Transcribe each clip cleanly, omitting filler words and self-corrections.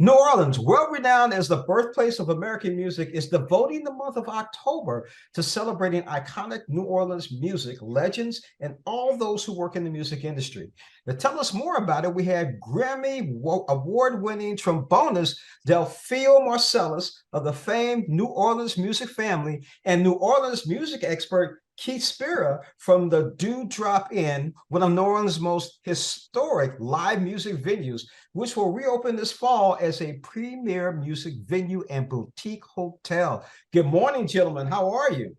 New Orleans, well-renowned as the birthplace of American music, is devoting the month of October to celebrating iconic New Orleans music legends and all those who work in the music industry. To tell us more about it, we had Grammy award-winning trombonist Delfeayo Marsalis of the famed New Orleans music family and New Orleans music expert Keith Spira from the Dewdrop Inn, one of New Orleans' most historic live music venues, which will reopen this fall as a premier music venue and boutique hotel. Good morning, gentlemen. How are you?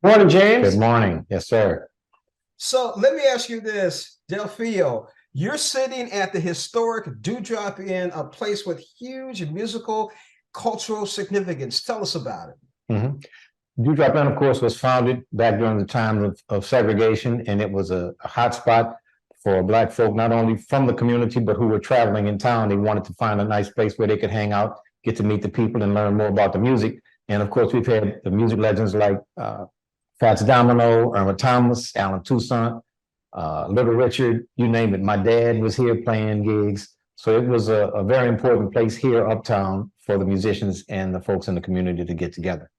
Morning, James. Good morning. Yes, sir. So let me ask you this, Delfeayo. You're sitting at the historic Dewdrop Inn, a place with huge musical, cultural significance. Tell us about it. Mm-hmm. Dewdrop Inn, of course, was founded back during the time of segregation, and it was a hot spot for Black folk, not only from the community, but who were traveling in town. They wanted to find a nice place where they could hang out, get to meet the people, and learn more about the music. And of course, we've had the music legends like Fats Domino, Irma Thomas, Alan Toussaint, Little Richard, you name it. My dad was here playing gigs. So it was a very important place here uptown for the musicians and the folks in the community to get together.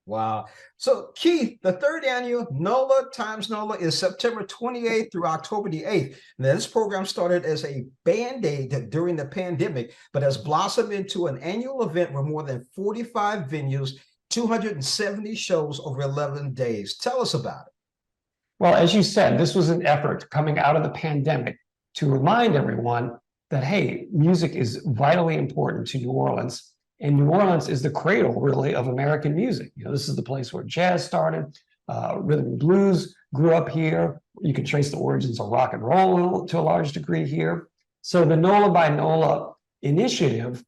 Wow. So Keith, the third annual NOLA x NOLA is September 28th through October the 8th. Now, this program started as a Band-Aid during the pandemic, but has blossomed into an annual event with more than 45 venues, 270 shows over 11 days. Tell us about it. Well, as you said, this was an effort coming out of the pandemic to remind everyone that, hey, music is vitally important to New Orleans. And New Orleans is the cradle, really, of American music. You know, this is the place where jazz started, rhythm and blues grew up here. You can trace the origins of rock and roll to a large degree here. So the NOLA by NOLA initiative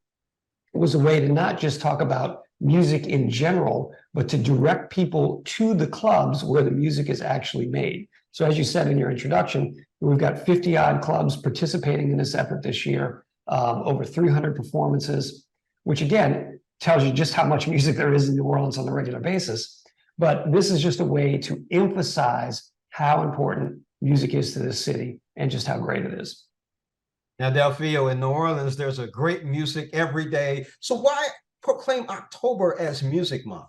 was a way to not just talk about music in general, but to direct people to the clubs where the music is actually made. So as you said in your introduction, we've got 50-odd clubs participating in this effort this year, over 300 performances, which again tells you just how much music there is in New Orleans on a regular basis. But this is just a way to emphasize how important music is to this city and just how great it is. Now, Delfeayo, in New Orleans, there's a great music every day. So why proclaim October as Music Month?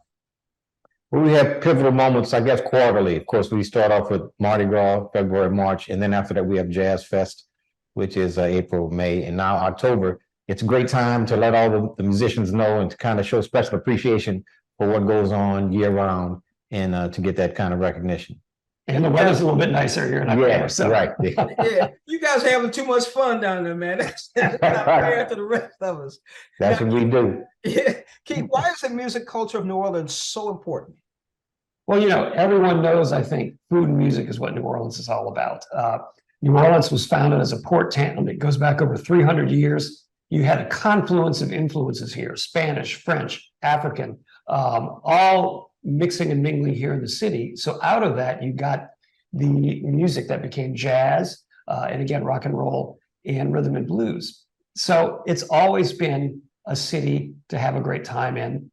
Well, we have pivotal moments, I guess, quarterly. Of course, we start off with Mardi Gras, February, March, and then after that we have Jazz Fest, which is April, May, and now October. It's a great time to let all the musicians know and to kind of show special appreciation for what goes on year round and to get that kind of recognition. And the weather's a little bit nicer here in October. Yeah, so. Right. Yeah, you guys are having too much fun down there, man. That's not fair to the rest of us. That's what we do. Yeah. Keith, why is the music culture of New Orleans so important? Well, you know, everyone knows, I think, food and music is what New Orleans is all about. New Orleans was founded as a port town. It goes back over 300 years. You had a confluence of influences here, Spanish, French, African, all mixing and mingling here in the city. So out of that, you got the music that became jazz, and again, rock and roll and rhythm and blues. So it's always been a city to have a great time in.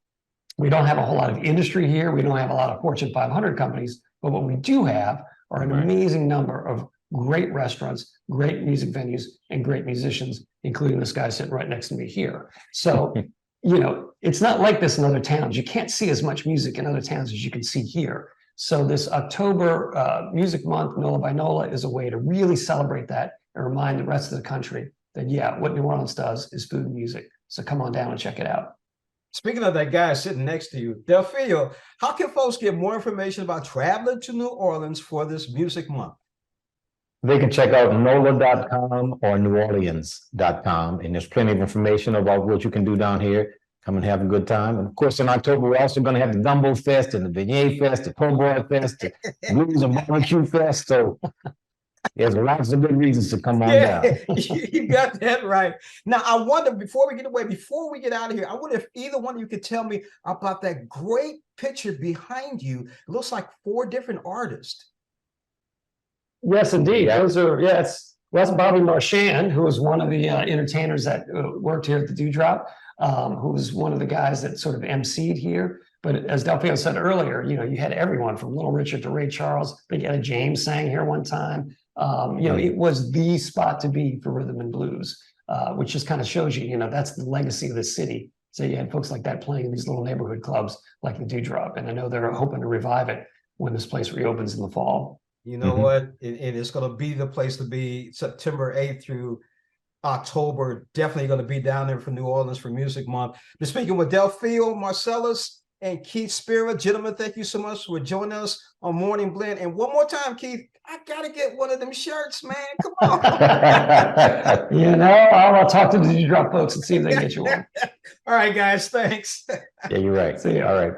We don't have a whole lot of industry here. We don't have a lot of Fortune 500 companies, but what we do have are an amazing number of great restaurants, great music venues, and great musicians, including this guy sitting right next to me here. So, you know, it's not like this in other towns. You can't see as much music in other towns as you can see here. So this October Music Month, NOLA by NOLA, is a way to really celebrate that and remind the rest of the country that, yeah, what New Orleans does is food and music. So come on down and check it out. Speaking of that guy sitting next to you, Delfeayo, how can folks get more information about traveling to New Orleans for this Music Month? They can check out NOLA.com or NewOrleans.com, and there's plenty of information about what you can do down here. Come and have a good time. And of course, in October, we're also going to have the Gumbo Fest and the Beignet Fest, the Po' Boy Fest, the Blues and Barbecue Fest. So there's lots of good reasons to come on down. You got that right. Now, I wonder, before we get out of here, I wonder if either one of you could tell me about that great picture behind you. It looks like 4 different artists. Yes, indeed. Those are, that's Bobby Marchand, who was one of the entertainers that worked here at the Dewdrop, who was one of the guys that sort of emceed here. But as Delfeayo said earlier, you know, you had everyone from Little Richard to Ray Charles. Big Etta James sang here one time. You know, it was the spot to be for rhythm and blues. which just kind of shows you, that's the legacy of the city. So you had folks like that playing in these little neighborhood clubs like the Dewdrop. And I know they're hoping to revive it when this place reopens in the fall. You know what? It is going to be the place to be September 8th through October. Definitely going to be down there for New Orleans for Music Month. Been speaking with Delfeayo Marsalis and Keith Spira. Gentlemen, thank you so much for joining us on Morning Blend. And one more time, Keith, I got to get one of them shirts, man. Come on. I'll talk to the Dewdrop folks and see if they can get you one. All right, guys. Thanks. Yeah, you're right. See ya. All right.